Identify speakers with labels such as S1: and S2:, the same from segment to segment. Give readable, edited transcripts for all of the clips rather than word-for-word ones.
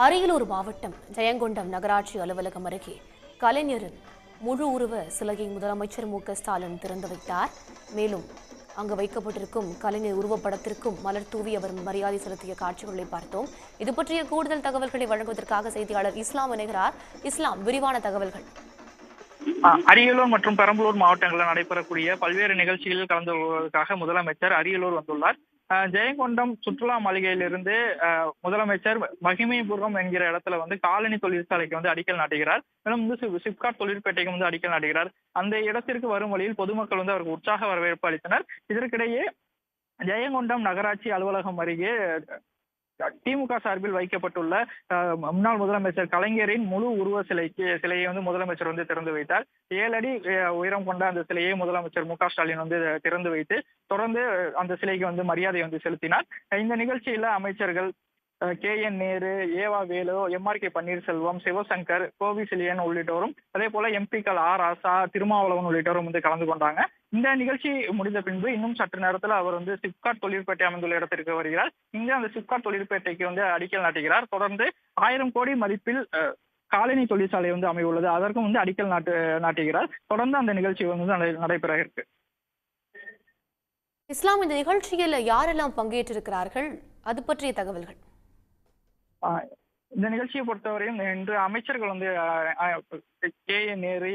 S1: அரியலூர் மாவட்டம் ஜெயங்கொண்டம் நகராட்சி அலுவலகம் அருகே கலைஞரின் முழு உருவ சிலையை முதலமைச்சர் மு.க.ஸ்டாலின் திறந்து வைத்தார். மேலும் அங்கு வைக்கப்பட்டிருக்கும் கலைஞர் உருவப்படத்திற்கும் மலர் தூவி அவர் மரியாதை செலுத்திய காட்சிகளை பார்த்தோம். இது பற்றிய கூடுதல் தகவல்களை வழங்குவதற்காக செய்தியாளர் இஸ்லாம் இணைகிறார். இஸ்லாம், விரிவான தகவல்கள்.
S2: அரியலூர் மற்றும் பெரம்பலூர் மாவட்டங்களில் நடைபெறக்கூடிய பல்வேறு நிகழ்ச்சிகளில் கலந்து கொள்வதற்காக முதலமைச்சர் அரியலூர் வந்துள்ளார். ஜெயங்கொண்டம் சுற்றுலா மாளிகையிலிருந்து முதலமைச்சர் மகிமைபுரம் என்கிற இடத்துல காலனி தொழிற்சாலைக்கு அடிக்கல் நாட்டுகிறார். மேலும் சிப்காட் தொழிற்பேட்டைக்கு அடிக்கல் நாட்டுகிறார். அந்த இடத்திற்கு வரும் வழியில் பொதுமக்கள் அவருக்கு உற்சாக வரவேற்பு அளித்தனர். இதற்கிடையே ஜெயங்கொண்டம் நகராட்சி அலுவலகம் அருகே திமுக சார்பில் வைக்கப்பட்டுள்ள முன்னாள் முதலமைச்சர் கலைஞரின் முழு உருவ சிலையை முதலமைச்சர் திறந்து வைத்தார். 7 அடி உயரம் கொண்ட அந்த சிலையை முதலமைச்சர் மு.க.ஸ்டாலின் திறந்து வைத்து தொடர்ந்து அந்த சிலைக்கு மரியாதை செலுத்தினார். இந்த நிகழ்ச்சியில அமைச்சர்கள் கே.என். நேரு, ஏவா வேலு, எம்.ஆர்.கே. பன்னீர்செல்வம், சிவசங்கர், கோவி செழியன் உள்ளிட்டோரும், அதே போல எம்பிக்கள் ஆர் ராசா, திருமாவளவன் உள்ளிட்டோரும் கலந்து கொண்டாங்க. இந்த நிகழ்ச்சி முடிந்த பின்பு இன்னும் சற்று நேரத்தில் அவர் சிப்காட் தொழிற்பேட்டை அமைந்துள்ள இடத்திற்கு வருகிறார். இங்கு அந்த சிப்காட் தொழிற்பேட்டைக்கு அடிக்கல் நாட்டுகிறார். தொடர்ந்து 1000 கோடி மதிப்பில் காலனி தொழிற்சாலை அமையுள்ளது. அதற்கும் அடிக்கல் நாட்டுகிறார். தொடர்ந்து அந்த நிகழ்ச்சி நடைபெற இருக்கு.
S1: இஸ்லாம், இந்த நிகழ்ச்சியில் யாரெல்லாம் பங்கேற்றிருக்கிறார்கள், அது பற்றிய தகவல்கள்?
S2: இந்த நிகழ்ச்சியை பொறுத்தவரையும் இன்று அமைச்சர்கள் கே.என். நேரு,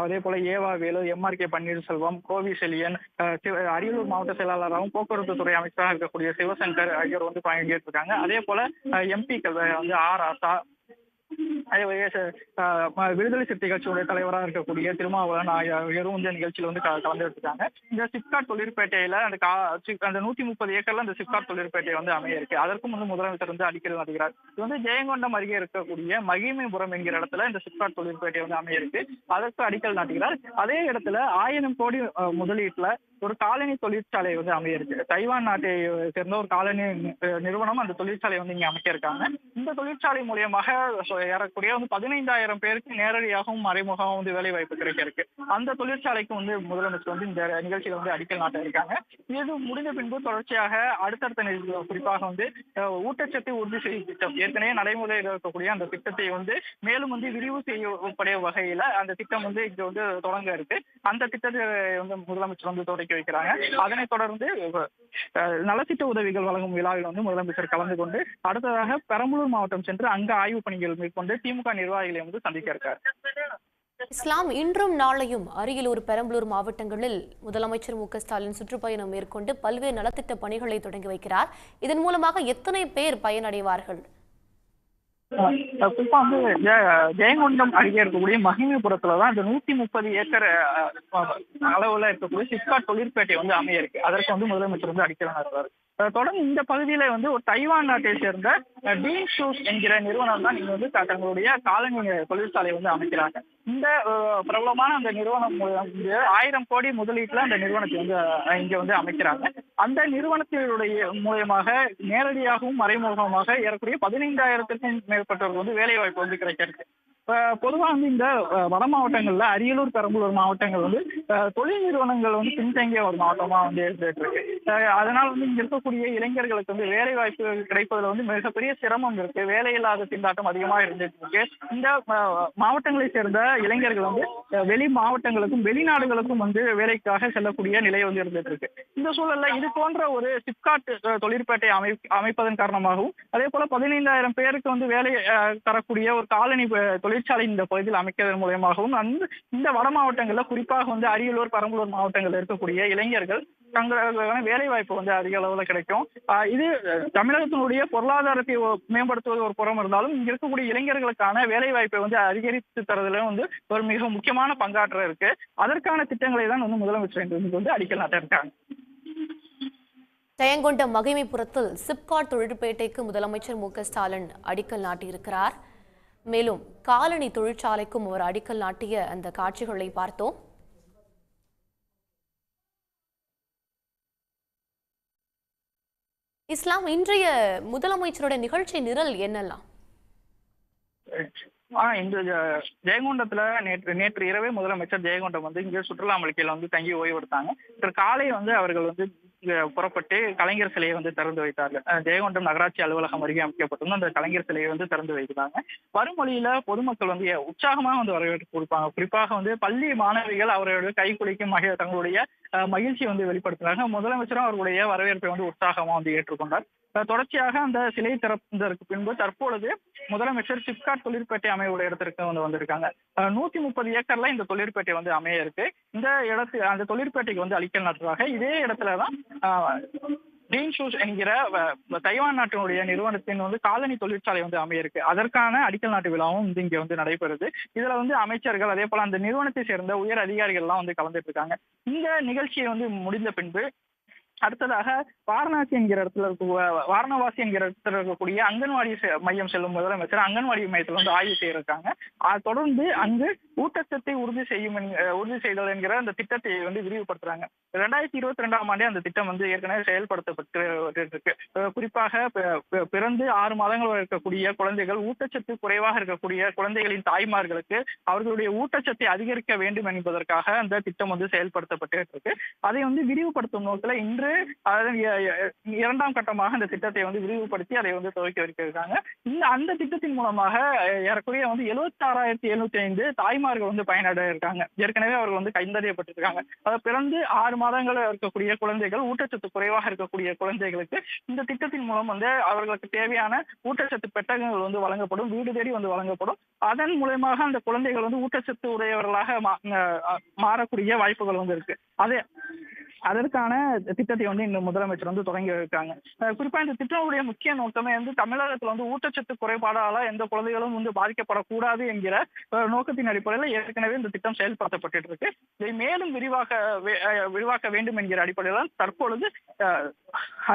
S2: அதே போல ஏவா வேலு, எம்.ஆர்.கே. பன்னீர்செல்வம், கோவி செழியன், அரியலூர் மாவட்ட செயலாளராகவும் போக்குவரத்து துறை அமைச்சராக இருக்கக்கூடிய சிவசங்கர் ஆகியோர் பங்கேற்றிருக்காங்க. அதே போல எம்பிக்கள் ஆர் ராசா, விடுதலை சிறுத்தை கட்சியுடைய தலைவராக இருக்கக்கூடிய திருமாவளவன் ஆகியோரும் இந்த நிகழ்ச்சியில் கலந்து எடுத்துட்டாங்க. இந்த சிப்காட் தொழிற்பேட்டையில அந்த 130 ஏக்கர்ல அந்த சிப்காட் தொழிற்பேட்டை அமைய இருக்கு. அதற்கும் முதலமைச்சர் அடிக்கல் நாட்டுகிறார். இது ஜெயங்கொண்டம் அருகே இருக்கக்கூடிய மகிமைபுரம் என்கிற இடத்துல இந்த சிப்காட் தொழிற்பேட்டை அமைய இருக்கு. அதற்கு அடிக்கல் நாட்டுகிறார். அதே இடத்துல 1000 கோடி முதலீட்டுல ஒரு காலனி தொழிற்சாலை அமைய இருக்கு. தைவான் நாட்டை சேர்ந்த ஒரு காலனி நிறுவனம் அந்த தொழிற்சாலை இங்க அமைக்க இருக்காங்க. இந்த தொழிற்சாலை மூலியமாக ஏறக்கூடிய 15,000 பேருக்கு நேரடியாகவும் மறைமுகமாகவும் வேலை வாய்ப்பு கிடைக்க இருக்கு. அந்த தொழிற்சாலைக்கு முதலமைச்சர் இந்த நிகழ்ச்சியில அடிக்கல் நாட்ட இருக்காங்க. இது முடிந்த பின்பு தொடர்ச்சியாக அடுத்தடுத்த நிகழ்ச்சிகள், குறிப்பாக ஊட்டச்சத்து உறுதி செய்யும் திட்டம், ஏற்கனவே நடைமுறையில் இருக்கக்கூடிய அந்த திட்டத்தை மேலும் விரிவு செய்யப்படைய வகையில அந்த திட்டம் இங்க தொடங்க இருக்கு. அந்த திட்டத்தை முதலமைச்சர் தொடங்கி வைக்கிறாங்க. அதனைத் தொடர்ந்து நலத்திட்ட உதவிகள் வழங்கும் விழாவில் முதலமைச்சர் கலந்து கொண்டு அடுத்ததாக பெரம்பலூர் மாவட்டம் சென்று அங்கு ஆய்வு பணிகள் மேற்கொண்டு திமுக நிர்வாகிகளை சந்திக்க இருக்கார்.
S1: இஸ்லாம், இன்றும் நாளையும் அரியலூர், பெரம்பலூர் மாவட்டங்களில் முதலமைச்சர் மு.க.ஸ்டாலின் சுற்றுப்பயணம் மேற்கொண்டு பல்வேறு நலத்திட்ட பணிகளை தொடங்கி வைக்கிறார். இதன் மூலமாக எத்தனை பேர் பயனடைவார்கள்?
S2: குறிப்பா ஜெயங்கொண்டம் அருகே இருக்கக்கூடிய மகிமைபுரத்துலதான் இந்த 130 ஏக்கர் அளவுல இருக்கக்கூடிய சிப்காட் தொழிற்பேட்டை அமைய இருக்கு. அதற்கு முதலமைச்சர் அடிக்கல் நாட்டுவார். தொடர்ந்து இந்த பகுதியில ஒரு தைவான் நாட்டை சேர்ந்த டீன் ஷூஸ் என்கிற நிறுவனம் தான் இங்க தங்களுடைய காலனி தொழிற்சாலை அமைக்கிறாங்க. இந்த பிரபலமான அந்த நிறுவனம் 1000 கோடி முதலீட்டுல அந்த நிறுவனத்தை இங்க அமைக்கிறாங்க. அந்த நிறுவனத்தினுடைய மூலமாக நேரடியாகவும் மறைமுகமாக ஏறக்கூடிய 15,000க்கும் மேற்பட்டவர்கள் வேலை வாய்ப்பு கிடைக்கிறது. பொதுவா இந்த வட மாவட்டங்கள்ல அரியலூர், பெரம்பலூர் மாவட்டங்கள் தொழில் நிறுவனங்கள் பின்தங்கிய ஒரு மாவட்டமா இருந்துட்டு இருக்கு. அதனால இங்க இருக்கக்கூடிய இளைஞர்களுக்கு வேலை வாய்ப்பு கிடைப்பதுல மிகப்பெரிய சிரமம் இருக்கு. வேலையில்லாத திண்டாட்டம் அதிகமாக இருந்துட்டு இருக்கு. இந்த மாவட்டங்களை சேர்ந்த இளைஞர்கள் வெளி மாவட்டங்களுக்கும் வெளிநாடுகளுக்கும் வேலைக்காக செல்லக்கூடிய நிலை இருந்துட்டு இருக்கு. இந்த சூழல்ல இது போன்ற ஒரு சிப்காட் தொழிற்பேட்டை அமைப்பதன் காரணமாகவும், அதே போல 15,000 பேருக்கு வேலை தரக்கூடிய ஒரு காலனி தொழிற்சாலை இந்த பகுதியில் அமைக்கிறதன் மூலமாகவும் இந்த வட மாவட்டங்கள்ல குறிப்பாக அரியலூர், பெரம்பலூர் மாவட்டங்கள்ல இருக்கக்கூடிய இளைஞர்கள் தங்களுக்கான வேலை வாய்ப்பு அதிக அளவுல கிடைக்கும். இது தமிழகத்தினுடைய பொருளாதாரத்தை மேம்படுத்துவது ஒரு புறம் இருந்தாலும் இங்க இருக்கக்கூடிய இளைஞர்களுக்கான வேலை வாய்ப்பை அதிகரித்து தரதுல ஒரு மிக முக்கியமான பங்காற்ற இருக்கு. அதற்கான திட்டங்களை தான் முதலமைச்சர் அடிக்கல் நாட்ட இருக்காங்க.
S1: ஜெயங்கொண்டம் மகிமைபுரத்தில் சிப்காட் தொழிற்பேட்டைக்கு முதலமைச்சர் மு.க.ஸ்டாலின் அடிக்கல் நாட்டியிருக்கிறார். மேலும் காலனி தொழிற்சாலைக்கும் அவர் அடிக்கல் நாட்டிய அந்த காட்சிகளை பார்த்தோம். இஸ்லாம், இன்றைய முதலமைச்சருடைய நிகழ்ச்சி நிரல் என்னெல்லாம்?
S2: இந்த ஜெயங்கொண்டத்துல நேற்று இரவே முதலமைச்சர் ஜெயங்கொண்டம் இங்க சுற்றுலா மளிகையில தங்கி ஓய்வு எடுத்தாங்க. இன்று காலை அவர்கள் புறப்பட்டு கலைஞர் சிலையை வந்து திறந்து வைத்தார்கள். ஜெயங்கொண்டம் நகராட்சி அலுவலகம் அருகே அமைக்கப்பட்டிருந்த அந்த கலைஞர் சிலையை வந்து திறந்து வைக்கிறாங்க. வரும் வழியில பொதுமக்கள் வந்து உற்சாகமா வந்து வரவேற்பு கொடுப்பாங்க. குறிப்பாக வந்து பள்ளி மாணவிகள் அவர்களுடைய கை குலுக்கும் தங்களுடைய மகிழ்ச்சியை வந்து வெளிப்படுத்துறாங்க. முதலமைச்சரும் அவர்களுடைய வரவேற்பை வந்து உற்சாகமா வந்து ஏற்றுக்கொண்டார். தொடர்ச்சியாக அந்த சிலை திறந்ததற்கு பின்பு தற்பொழுது முதலமைச்சர் சிப்காட் தொழிற்பேட்டை அமைவுடைய இடத்திற்கு வந்து வந்திருக்காங்க. 130 ஏக்கர்ல இந்த தொழிற்பேட்டை வந்து அமைய இருக்கு. இந்த அந்த தொழிற்பேட்டைக்கு வந்து அடிக்கல் நாட்டுறாங்க. இதே இடத்துலதான் டீன் ஷூஸ் என்கிற தைவான் நாட்டினுடைய நிறுவனத்தின் வந்து காலனி தொழிற்சாலை வந்து அமைய இருக்கு. அதற்கான அடிக்கல் நாட்டு விழாவும் வந்து இங்க வந்து நடைபெறுது. இதுல வந்து அமைச்சர்கள் அதே போல அந்த நிறுவனத்தை சேர்ந்த உயர் அதிகாரிகள் எல்லாம் வந்து கலந்துட்டு இருக்காங்க. இந்த நிகழ்ச்சியை வந்து முடிந்த பின்பு அடுத்ததாக வாரணாசி என்கிற வாரணவாசி என்கிற இடத்துல இருக்கக்கூடிய அங்கன்வாடி மையம் செல்லும் முதலமைச்சர் அங்கன்வாடி மையத்தில் வந்து ஆய்வு செய்யிருக்காங்க. தொடர்ந்து அங்கு ஊட்டச்சத்தை உறுதி செய்தல் என்கிற அந்த திட்டத்தை வந்து விரிவுபடுத்துறாங்க. 2022ஆம் ஆண்டே அந்த திட்டம் வந்து ஏற்கனவே செயல்படுத்தப்பட்டு இருக்கு. குறிப்பாக பிறந்து 6 மாதங்கள் இருக்கக்கூடிய குழந்தைகள், ஊட்டச்சத்து குறைவாக இருக்கக்கூடிய குழந்தைகளின் தாய்மார்களுக்கு அவர்களுடைய ஊட்டச்சத்தை அதிகரிக்க வேண்டும் என்பதற்காக அந்த திட்டம் வந்து செயல்படுத்தப்பட்டு இருக்கு. அதை வந்து விரிவுபடுத்தும் நோக்கில் இன்று 2ஆம் கட்டமாக அந்த திட்டத்தை வந்து விரிவுபடுத்தி அதை வந்து துவக்கி வைக்கிறாங்க. அந்த திட்டத்தின் மூலமாக ஏறக்குறைய வந்து 76,705 தாய்மார்கள் வந்து பயனடைய இருக்காங்க. ஏற்கனவே அவர்கள் வந்து கைந்தறியப்பட்டிருக்காங்க. அதை பிறந்து 6 மாதங்கள் இருக்கக்கூடிய குழந்தைகள், ஊட்டச்சத்து குறைவாக இருக்கக்கூடிய குழந்தைகளுக்கு இந்த திட்டத்தின் மூலம் வந்து அவர்களுக்கு தேவையான ஊட்டச்சத்து பெட்டகங்கள் வந்து வழங்கப்படும், வீடு தேடி வந்து வழங்கப்படும். அதன் மூலமாக அந்த குழந்தைகள் வந்து ஊட்டச்சத்து உடையவர்களாக மாறக்கூடிய வாய்ப்புகள் வந்து இருக்கு. அதற்கான திட்டத்தை வந்து இந்த முதலமைச்சர் வந்து தொடங்கி வைக்காங்க. குறிப்பா இந்த திட்டத்துடைய முக்கிய நோக்கமே வந்து தமிழகத்துல வந்து ஊட்டச்சத்து குறைபாடால எந்த குழந்தைகளும் வந்து பாதிக்கப்படக்கூடாது என்கிற நோக்கத்தின் அடிப்படையில் ஏற்கனவே இந்த திட்டம் செயல்படுத்தப்பட்டு இருக்கு. இதை மேலும் விரிவாக்க வேண்டும் என்கிற அடிப்படையில் தற்பொழுது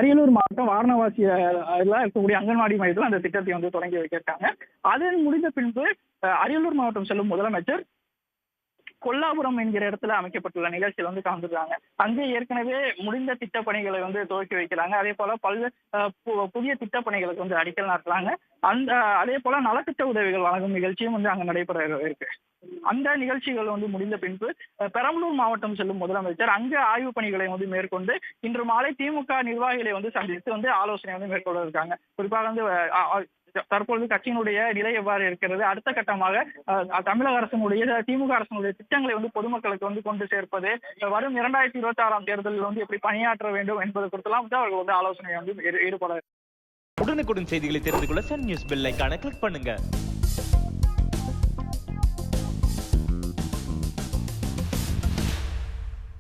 S2: அரியலூர் மாவட்டம் வாரணவாசியில இருக்கக்கூடிய அங்கன்வாடி மையத்தில் அந்த திட்டத்தை வந்து தொடங்கி வைக்கிறாங்க. அதன் முடிந்த பின்பு அரியலூர் மாவட்டம் செல்லும் முதலமைச்சர் கொல்லாபுரம் என்கிற இடத்துல அமைக்கப்பட்டுள்ள நிகழ்ச்சியில் வந்து கலந்துருக்காங்க. அங்கே ஏற்கனவே முடிந்த திட்டப்பணிகளை வந்து துவக்கி வைக்கிறாங்க. அதே போல புதிய திட்டப்பணிகளுக்கு வந்து அடிக்கல் நாட்டுறாங்க. அதே போல நலத்திட்ட உதவிகள் வழங்கும் நிகழ்ச்சியும் வந்து அங்க நடைபெற இருக்கு. அந்த நிகழ்ச்சிகள் வந்து முடிந்த பின்பு பெரம்பலூர் மாவட்டம் செல்லும் முதலமைச்சர் அங்கு ஆய்வு பணிகளை வந்து மேற்கொண்டு இன்று மாலை திமுக நிர்வாகிகளை வந்து சந்தித்து வந்து ஆலோசனை வந்து மேற்கொள்ள இருக்காங்க. குறிப்பாக வந்து தற்பொழுது கட்சியினுடைய நிலை எவ்வாறு இருக்கிறது, அடுத்த கட்டமாக தமிழக அரசினுடைய திமுக அரசினுடைய திட்டங்களை வந்து பொதுமக்களுக்கு வந்து கொண்டு சேர்ப்பது, வரும் 2026ஆம் தேர்தலில் வந்து எப்படி பணியாற்ற வேண்டும் என்பது குறித்தெல்லாம் வந்து அவர்கள் வந்து ஆலோசனை வந்து ஈடுபட.
S3: உடனுக்குடன் செய்திகளை தெரிந்து கொள்ள சன் நியூஸ் பெல் ஐகானை கிளிக் பண்ணுங்க.